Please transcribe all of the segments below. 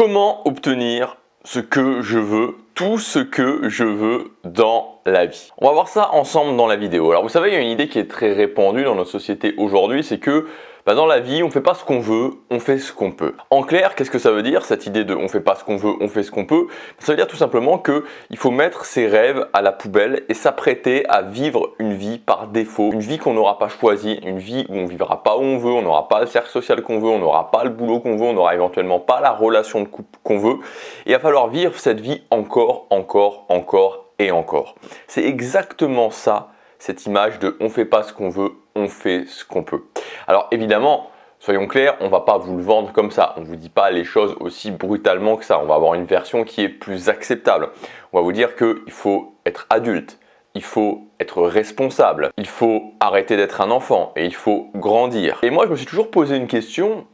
Comment obtenir ce que je veux, tout ce que je veux dans la vie? On va voir ça ensemble dans la vidéo. Alors vous savez, il y a une idée qui est très répandue dans notre société aujourd'hui, c'est que dans la vie, on ne fait pas ce qu'on veut, on fait ce qu'on peut. En clair, qu'est-ce que ça veut dire cette idée de on ne fait pas ce qu'on veut, on fait ce qu'on peut? Ça veut dire tout simplement qu'il faut mettre ses rêves à la poubelle et s'apprêter à vivre une vie par défaut, une vie qu'on n'aura pas choisie, une vie où on ne vivra pas où on veut, on n'aura pas le cercle social qu'on veut, on n'aura pas le boulot qu'on veut, on n'aura éventuellement pas la relation de couple qu'on veut. Et il va falloir vivre cette vie encore et encore. C'est exactement ça, cette image de on ne fait pas ce qu'on veut, on fait ce qu'on peut. Alors évidemment, soyons clairs, on ne va pas vous le vendre comme ça. On ne vous dit pas les choses aussi brutalement que ça. On va avoir une version qui est plus acceptable. On va vous dire qu'il faut être adulte, il faut être responsable, il faut arrêter d'être un enfant et il faut grandir. Et moi, je me suis toujours posé une question,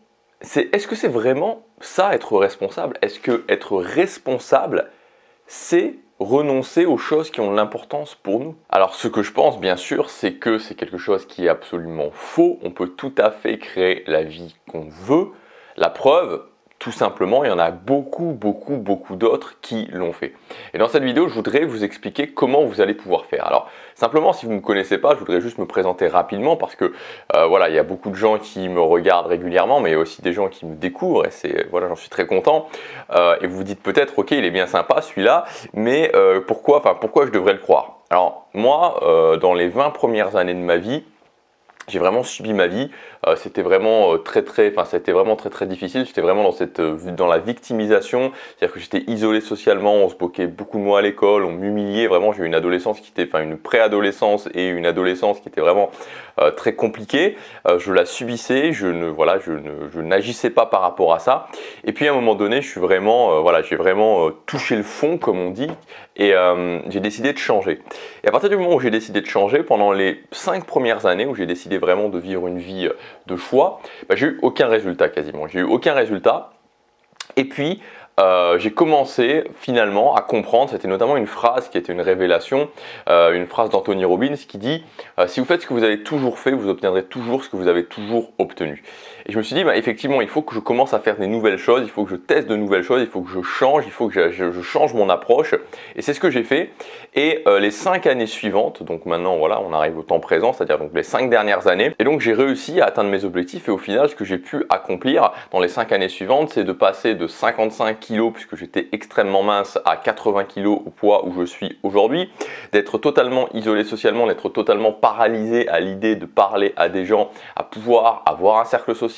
c'est est-ce que c'est vraiment ça être responsable? Est-ce que être responsable, c'est renoncer aux choses qui ont de l'importance pour nous? Alors ce que je pense bien sûr, c'est que c'est quelque chose qui est absolument faux. On peut tout à fait créer la vie qu'on veut. La preuve, tout simplement, il y en a beaucoup d'autres qui l'ont fait. Et dans cette vidéo, je voudrais vous expliquer comment vous allez pouvoir faire. Alors simplement, si vous ne me connaissez pas, je voudrais juste me présenter rapidement parce que voilà, il y a beaucoup de gens qui me regardent régulièrement, mais il y a aussi des gens qui me découvrent et c'est voilà, j'en suis très content. Et vous vous dites peut-être, ok, il est bien sympa celui-là, mais pourquoi je devrais le croire? Alors moi, dans les 20 premières années de ma vie, j'ai vraiment subi ma vie. C'était vraiment très difficile. J'étais vraiment dans la victimisation, c'est-à-dire que j'étais isolé socialement, on se moquait beaucoup de moi à l'école, on m'humiliait. Vraiment, j'ai eu une adolescence qui était, une préadolescence et une adolescence qui était vraiment très compliquée. Je la subissais, je n'agissais pas par rapport à ça. Et puis à un moment donné, j'ai vraiment touché le fond, comme on dit, et j'ai décidé de changer. Et à partir du moment où j'ai décidé de changer, pendant les 5 premières années où j'ai décidé vraiment de vivre une vie de choix, j'ai eu aucun résultat quasiment. J'ai eu aucun résultat. Et puis, j'ai commencé finalement à comprendre, c'était notamment une phrase qui était une révélation, une phrase d'Anthony Robbins qui dit si vous faites ce que vous avez toujours fait, vous obtiendrez toujours ce que vous avez toujours obtenu. Et je me suis dit, effectivement, il faut que je commence à faire des nouvelles choses, il faut que je teste de nouvelles choses, il faut que je change, il faut que je change mon approche. Et c'est ce que j'ai fait. Et les 5 années suivantes, donc maintenant, voilà, on arrive au temps présent, c'est-à-dire donc les 5 dernières années. Et donc j'ai réussi à atteindre mes objectifs. Et au final, ce que j'ai pu accomplir dans les 5 années suivantes, c'est de passer de 55 kg, puisque j'étais extrêmement mince, à 80 kg au poids où je suis aujourd'hui, d'être totalement isolé socialement, d'être totalement paralysé à l'idée de parler à des gens, à pouvoir avoir un cercle social,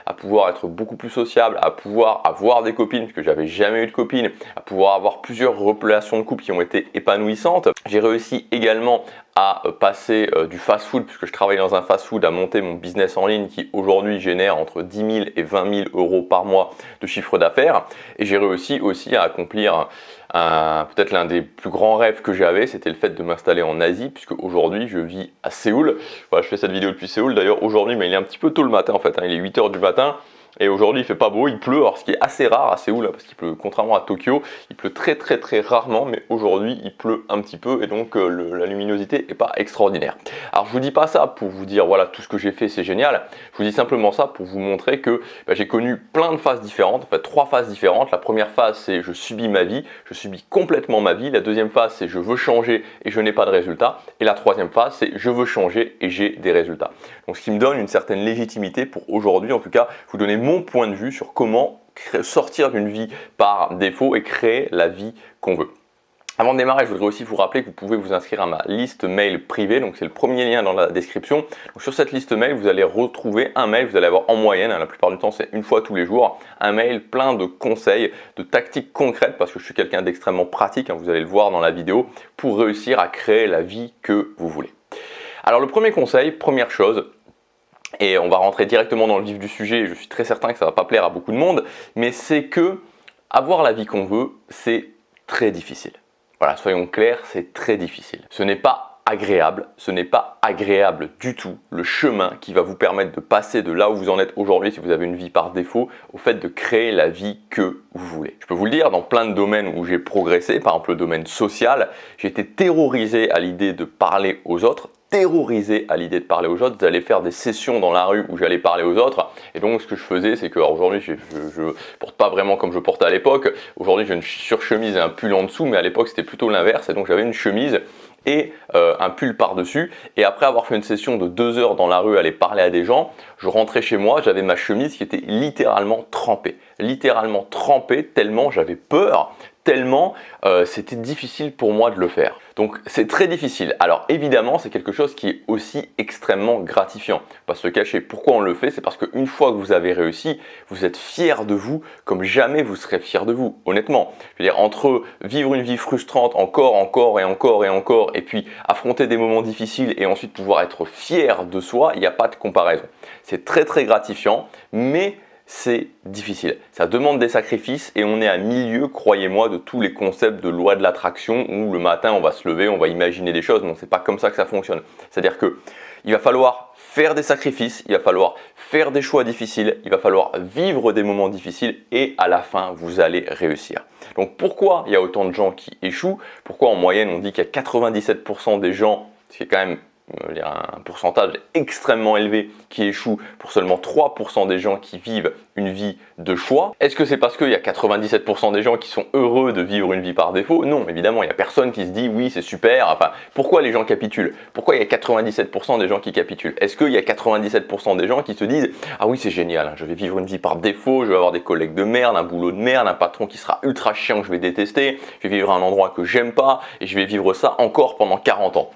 à pouvoir être beaucoup plus sociable, à pouvoir avoir des copines, puisque j'avais jamais eu de copines, à pouvoir avoir plusieurs relations de couple qui ont été épanouissantes. J'ai réussi également à passer du fast-food, puisque je travaille dans un fast-food, à monter mon business en ligne qui aujourd'hui génère entre 10 000 et 20 000 euros par mois de chiffre d'affaires. Et j'ai réussi aussi à accomplir peut-être l'un des plus grands rêves que j'avais, c'était le fait de m'installer en Asie, puisque aujourd'hui je vis à Séoul. Voilà, je fais cette vidéo depuis Séoul d'ailleurs aujourd'hui, mais il est un petit peu tôt le matin en fait, il est 8 h du matin. Et aujourd'hui il fait pas beau, il pleut, alors ce qui est assez rare à Séoul, parce qu'il pleut, contrairement à Tokyo, il pleut très rarement, mais aujourd'hui il pleut un petit peu et donc la luminosité n'est pas extraordinaire. Alors je vous dis pas ça pour vous dire voilà tout ce que j'ai fait c'est génial, je vous dis simplement ça pour vous montrer que j'ai connu plein de phases différentes, en fait 3 phases différentes. La première phase c'est je subis ma vie, je subis complètement ma vie. La deuxième phase c'est je veux changer et je n'ai pas de résultat. Et la troisième phase c'est je veux changer et j'ai des résultats. Donc ce qui me donne une certaine légitimité pour aujourd'hui en tout cas vous donner mon point de vue sur comment sortir d'une vie par défaut et créer la vie qu'on veut. Avant de démarrer, je voudrais aussi vous rappeler que vous pouvez vous inscrire à ma liste mail privée, donc c'est le premier lien dans la description. Donc sur cette liste mail, vous allez retrouver un mail, vous allez avoir en moyenne, la plupart du temps c'est une fois tous les jours, un mail plein de conseils, de tactiques concrètes, parce que je suis quelqu'un d'extrêmement pratique, vous allez le voir dans la vidéo, pour réussir à créer la vie que vous voulez. Alors le premier conseil, première chose, et on va rentrer directement dans le vif du sujet, je suis très certain que ça ne va pas plaire à beaucoup de monde, mais c'est que avoir la vie qu'on veut, c'est très difficile. Voilà, soyons clairs, c'est très difficile. Ce n'est pas agréable, ce n'est pas agréable du tout le chemin qui va vous permettre de passer de là où vous en êtes aujourd'hui, si vous avez une vie par défaut, au fait de créer la vie que vous voulez. Je peux vous le dire, dans plein de domaines où j'ai progressé, par exemple le domaine social, j'ai été terrorisé à l'idée de parler aux autres, terrorisé à l'idée de parler aux autres, d'aller faire des sessions dans la rue où j'allais parler aux autres. Et donc ce que je faisais, c'est que aujourd'hui je porte pas vraiment comme je portais à l'époque. Aujourd'hui j'ai une surchemise et un pull en dessous, mais à l'époque c'était plutôt l'inverse. Et donc j'avais une chemise et un pull par-dessus. Et après avoir fait une session de 2 heures dans la rue, aller parler à des gens, je rentrais chez moi, j'avais ma chemise qui était littéralement trempée tellement j'avais peur, tellement c'était difficile pour moi de le faire. Donc c'est très difficile. Alors évidemment, c'est quelque chose qui est aussi extrêmement gratifiant. Pas se cacher. Pourquoi on le fait? C'est parce qu'une fois que vous avez réussi, vous êtes fier de vous comme jamais vous serez fier de vous. Honnêtement, je veux dire, entre vivre une vie frustrante encore et puis affronter des moments difficiles et ensuite pouvoir être fier de soi, il n'y a pas de comparaison. C'est très gratifiant, mais c'est difficile. Ça demande des sacrifices et on est à milieu, croyez-moi, de tous les concepts de loi de l'attraction où le matin on va se lever, on va imaginer des choses. Non, c'est pas comme ça que ça fonctionne. C'est-à-dire que il va falloir faire des sacrifices, il va falloir faire des choix difficiles, il va falloir vivre des moments difficiles et à la fin vous allez réussir. Donc pourquoi il y a autant de gens qui échouent? Pourquoi en moyenne on dit qu'il y a 97% des gens, ce qui est quand même un pourcentage extrêmement élevé qui échoue pour seulement 3% des gens qui vivent une vie de choix? Est-ce que c'est parce qu'il y a 97% des gens qui sont heureux de vivre une vie par défaut? Non, évidemment, il n'y a personne qui se dit oui c'est super. Enfin, pourquoi les gens capitulent? Pourquoi il y a 97% des gens qui capitulent? Est-ce qu'il y a 97% des gens qui se disent ah oui c'est génial, je vais vivre une vie par défaut, je vais avoir des collègues de merde, un boulot de merde, un patron qui sera ultra chiant que je vais détester, je vais vivre à un endroit que j'aime pas et je vais vivre ça encore pendant 40 ans?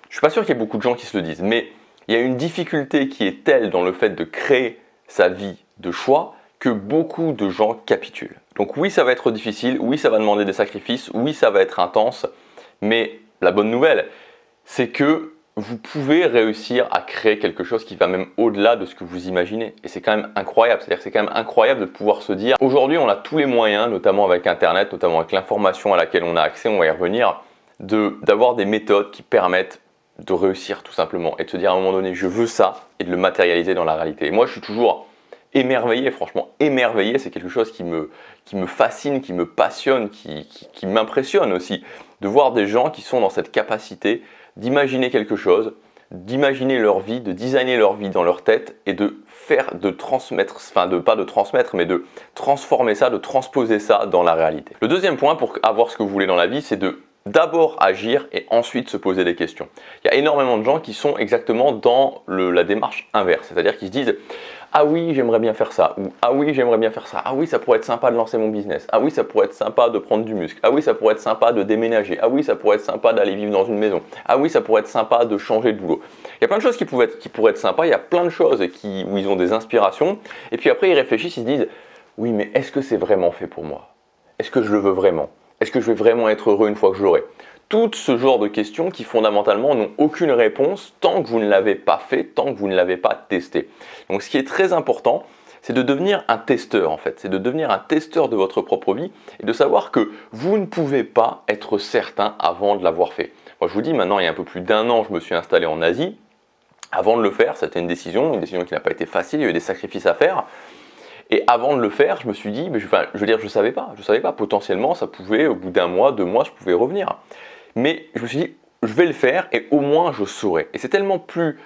Je ne suis pas sûr qu'il y ait beaucoup de gens qui se le disent, mais il y a une difficulté qui est telle dans le fait de créer sa vie de choix que beaucoup de gens capitulent. Donc oui, ça va être difficile, oui, ça va demander des sacrifices, oui, ça va être intense, mais la bonne nouvelle, c'est que vous pouvez réussir à créer quelque chose qui va même au-delà de ce que vous imaginez. Et c'est quand même incroyable, c'est-à-dire que c'est quand même incroyable de pouvoir se dire, aujourd'hui on a tous les moyens, notamment avec Internet, notamment avec l'information à laquelle on a accès, on va y revenir, d'avoir des méthodes qui permettent de réussir tout simplement et de se dire à un moment donné je veux ça et de le matérialiser dans la réalité. Et moi je suis toujours émerveillé, franchement émerveillé, c'est quelque chose qui me fascine, qui me passionne, qui m'impressionne aussi de voir des gens qui sont dans cette capacité d'imaginer quelque chose, d'imaginer leur vie, de designer leur vie dans leur tête et de transmettre, enfin pas de transmettre mais de transformer ça, de transposer ça dans la réalité. Le deuxième point pour avoir ce que vous voulez dans la vie, c'est de d'abord agir et ensuite se poser des questions. Il y a énormément de gens qui sont exactement dans la démarche inverse, c'est-à-dire qu'ils se disent « Ah oui, j'aimerais bien faire ça » ou « Ah oui, j'aimerais bien faire ça »,« Ah oui, ça pourrait être sympa de lancer mon business »,« Ah oui, ça pourrait être sympa de prendre du muscle »,« Ah oui, ça pourrait être sympa de déménager »,« Ah oui, ça pourrait être sympa d'aller vivre dans une maison »,« Ah oui, ça pourrait être sympa de changer de boulot ». Il y a plein de choses qui pourraient être sympas, il y a plein de choses où ils ont des inspirations et puis après ils réfléchissent, ils se disent « Oui, mais est-ce que c'est vraiment fait pour moi? Est-ce que je le veux vraiment ? Est-ce que je vais vraiment être heureux une fois que je l'aurai ?» Tout ce genre de questions qui fondamentalement n'ont aucune réponse tant que vous ne l'avez pas fait, tant que vous ne l'avez pas testé. Donc ce qui est très important, c'est de devenir un testeur en fait. C'est de devenir un testeur de votre propre vie et de savoir que vous ne pouvez pas être certain avant de l'avoir fait. Moi je vous dis maintenant, il y a un peu plus d'1 an, je me suis installé en Asie. Avant de le faire, c'était une décision qui n'a pas été facile, il y a eu des sacrifices à faire. Et avant de le faire, je me suis dit, je savais pas, potentiellement ça pouvait, au bout d'1 mois, 2 mois, je pouvais revenir. Mais je me suis dit, je vais le faire et au moins je saurai. Et c'est tellement plus,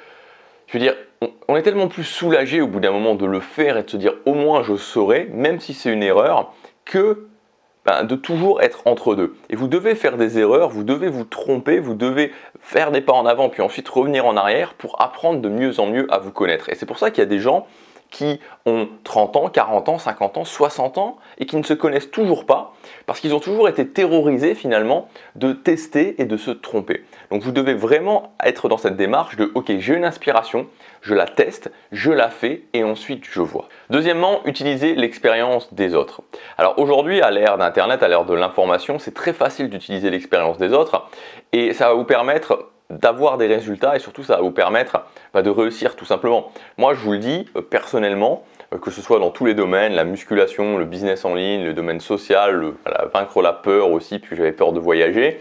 on est tellement plus soulagé au bout d'un moment de le faire et de se dire au moins je saurai, même si c'est une erreur, que de toujours être entre deux. Et vous devez faire des erreurs, vous devez vous tromper, vous devez faire des pas en avant puis ensuite revenir en arrière pour apprendre de mieux en mieux à vous connaître. Et c'est pour ça qu'il y a des gens qui ont 30 ans, 40 ans, 50 ans, 60 ans et qui ne se connaissent toujours pas parce qu'ils ont toujours été terrorisés finalement de tester et de se tromper. Donc vous devez vraiment être dans cette démarche de ok, j'ai une inspiration, je la teste, je la fais et ensuite je vois. Deuxièmement, utilisez l'expérience des autres. Alors aujourd'hui, à l'ère d'Internet, à l'ère de l'information, c'est très facile d'utiliser l'expérience des autres et ça va vous permettre d'avoir des résultats et surtout ça va vous permettre de réussir tout simplement. Moi je vous le dis personnellement, que ce soit dans tous les domaines, la musculation, le business en ligne, le domaine social, vaincre la peur aussi, puis j'avais peur de voyager,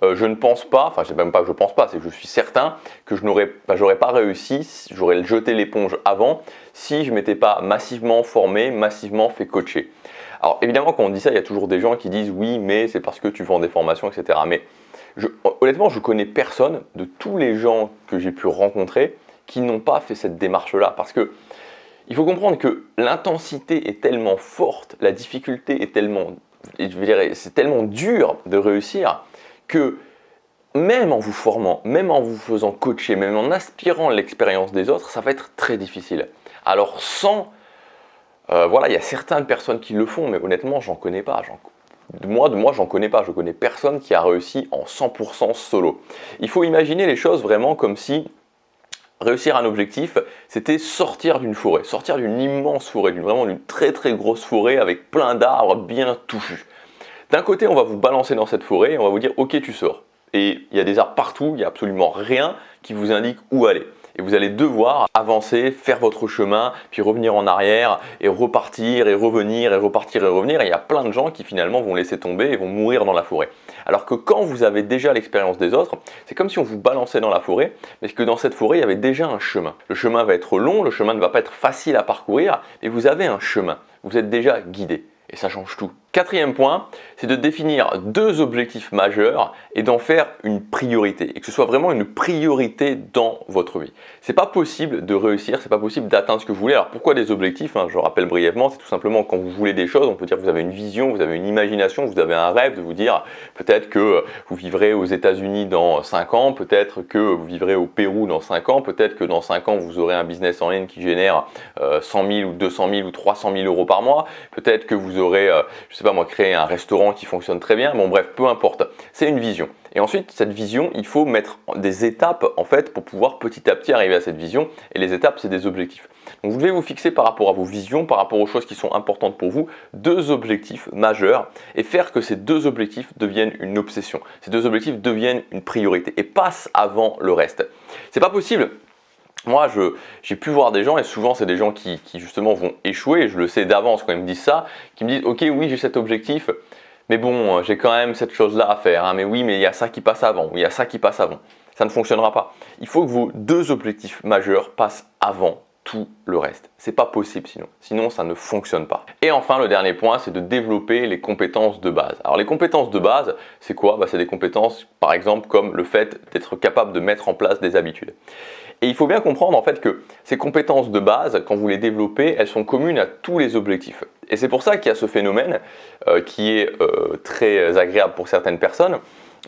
je ne pense pas, enfin c'est même pas que je pense pas, c'est que je suis certain que j'aurais pas réussi, j'aurais jeté l'éponge avant si je m'étais pas massivement formé, massivement fait coacher. Alors évidemment quand on dit ça, il y a toujours des gens qui disent oui mais c'est parce que tu vends des formations etc. Mais Honnêtement, je connais personne de tous les gens que j'ai pu rencontrer qui n'ont pas fait cette démarche-là. Parce que il faut comprendre que l'intensité est tellement forte, la difficulté est tellement, c'est tellement dur de réussir que même en vous formant, même en vous faisant coacher, même en aspirant l'expérience des autres, ça va être très difficile. Alors voilà, il y a certaines personnes qui le font, mais honnêtement, j'en connais pas. Moi, j'en connais pas. Je connais personne qui a réussi en 100% solo. Il faut imaginer les choses vraiment comme si réussir un objectif, c'était sortir d'une forêt, sortir d'une immense forêt, vraiment d'une très très grosse forêt avec plein d'arbres bien touffus. D'un côté, on va vous balancer dans cette forêt et on va vous dire « Ok, tu sors ». Et il y a des arbres partout, il n'y a absolument rien qui vous indique où aller. Et vous allez devoir avancer, faire votre chemin, puis revenir en arrière et repartir et revenir et repartir et revenir. Et il y a plein de gens qui finalement vont laisser tomber et vont mourir dans la forêt. Alors que quand vous avez déjà l'expérience des autres, c'est comme si on vous balançait dans la forêt, mais que dans cette forêt, il y avait déjà un chemin. Le chemin va être long, le chemin ne va pas être facile à parcourir, mais vous avez un chemin. Vous êtes déjà guidé. Et ça change tout. Quatrième point, c'est de définir 2 objectifs majeurs et d'en faire une priorité. Et que ce soit vraiment une priorité dans votre vie. C'est pas possible de réussir, c'est pas possible d'atteindre ce que vous voulez. Alors pourquoi des objectifs, je rappelle brièvement, c'est tout simplement quand vous voulez des choses, on peut dire que vous avez une vision, vous avez une imagination, vous avez un rêve de vous dire peut-être que vous vivrez aux États-Unis dans 5 ans, peut-être que vous vivrez au Pérou dans 5 ans, peut-être que dans 5 ans vous aurez un business en ligne qui génère 100 000 ou 200 000 ou 300 000 euros par mois, peut-être que vous aurez, je sais pas moi, créé un restaurant qui fonctionne très bien, bon bref, peu importe, c'est une vision. Et ensuite, cette vision, il faut mettre des étapes en fait pour pouvoir petit à petit arriver à cette vision. Et les étapes, c'est des objectifs. Donc vous devez vous fixer par rapport à vos visions, par rapport aux choses qui sont importantes pour vous, 2 objectifs majeurs et faire que ces 2 objectifs deviennent une obsession. Ces 2 objectifs deviennent une priorité et passent avant le reste. C'est pas possible. Moi, j'ai pu voir des gens, et souvent c'est des gens qui justement vont échouer, et je le sais d'avance quand ils me disent ça, qui me disent « Ok, oui, j'ai cet objectif, mais bon, j'ai quand même cette chose-là à faire, hein, mais oui, mais il y a ça qui passe avant, il y a ça qui passe avant. » Ça ne fonctionnera pas. Il faut que vos 2 objectifs majeurs passent avant tout le reste. C'est pas possible sinon ça ne fonctionne pas. Et enfin, le dernier point, c'est de développer les compétences de base. Alors les compétences de base, c'est quoi? C'est des compétences, par exemple, comme le fait d'être capable de mettre en place des habitudes. Et il faut bien comprendre en fait que ces compétences de base, quand vous les développez, elles sont communes à tous les objectifs. Et c'est pour ça qu'il y a ce phénomène qui est très agréable pour certaines personnes,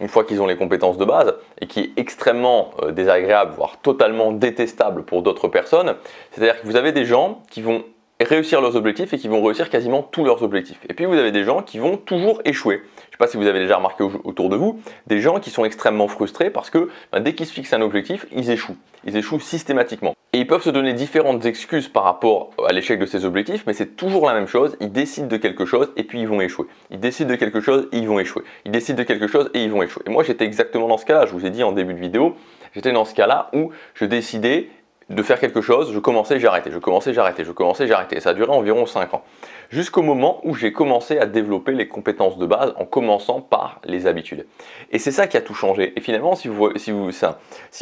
une fois qu'ils ont les compétences de base, et qui est extrêmement désagréable, voire totalement détestable pour d'autres personnes. C'est-à-dire que vous avez des gens qui vont réussir leurs objectifs et qui vont réussir quasiment tous leurs objectifs. Et puis vous avez des gens qui vont toujours échouer. Je ne sais pas si vous avez déjà remarqué autour de vous, des gens qui sont extrêmement frustrés parce que dès qu'ils se fixent un objectif, ils échouent. Ils échouent systématiquement. Et ils peuvent se donner différentes excuses par rapport à l'échec de ces objectifs, mais c'est toujours la même chose. Ils décident de quelque chose et puis ils vont échouer. Ils décident de quelque chose et ils vont échouer. Ils décident de quelque chose et ils vont échouer. Et moi j'étais exactement dans ce cas-là. Je vous ai dit en début de vidéo, j'étais dans ce cas-là où je décidais de faire quelque chose, je commençais, j'arrêtais, je commençais, j'arrêtais, je commençais, j'arrêtais. Et ça a duré environ 5 ans. Jusqu'au moment où j'ai commencé à développer les compétences de base en commençant par les habitudes. Et c'est ça qui a tout changé. Et finalement, si vous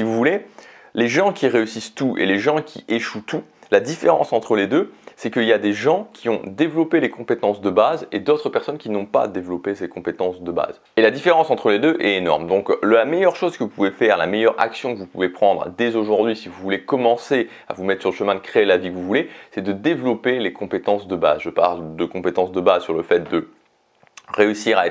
voulez, les gens qui réussissent tout et les gens qui échouent tout, la différence entre les deux, c'est qu'il y a des gens qui ont développé les compétences de base et d'autres personnes qui n'ont pas développé ces compétences de base. Et la différence entre les deux est énorme. Donc la meilleure chose que vous pouvez faire, la meilleure action que vous pouvez prendre dès aujourd'hui si vous voulez commencer à vous mettre sur le chemin de créer la vie que vous voulez, c'est de développer les compétences de base. Je parle de compétences de base sur le fait de réussir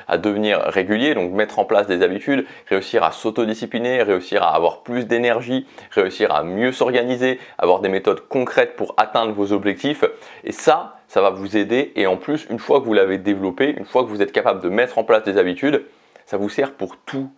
à devenir régulier, donc mettre en place des habitudes, réussir à s'autodiscipliner, réussir à avoir plus d'énergie, réussir à mieux s'organiser, avoir des méthodes concrètes pour atteindre vos objectifs. Et ça va vous aider. Et en plus, une fois que vous l'avez développé, une fois que vous êtes capable de mettre en place des habitudes, ça vous sert pour tous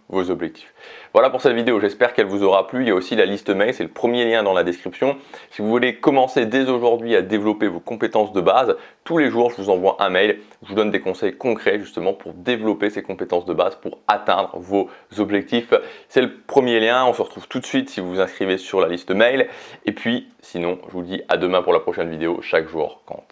vos objectifs. Voilà pour cette vidéo, j'espère qu'elle vous aura plu. Il y a aussi la liste mail, c'est le premier lien dans la description. Si vous voulez commencer dès aujourd'hui à développer vos compétences de base, tous les jours je vous envoie un mail, je vous donne des conseils concrets justement pour développer ces compétences de base, pour atteindre vos objectifs. C'est le premier lien, on se retrouve tout de suite si vous vous inscrivez sur la liste mail. Et puis sinon, je vous dis à demain pour la prochaine vidéo, chaque jour compte.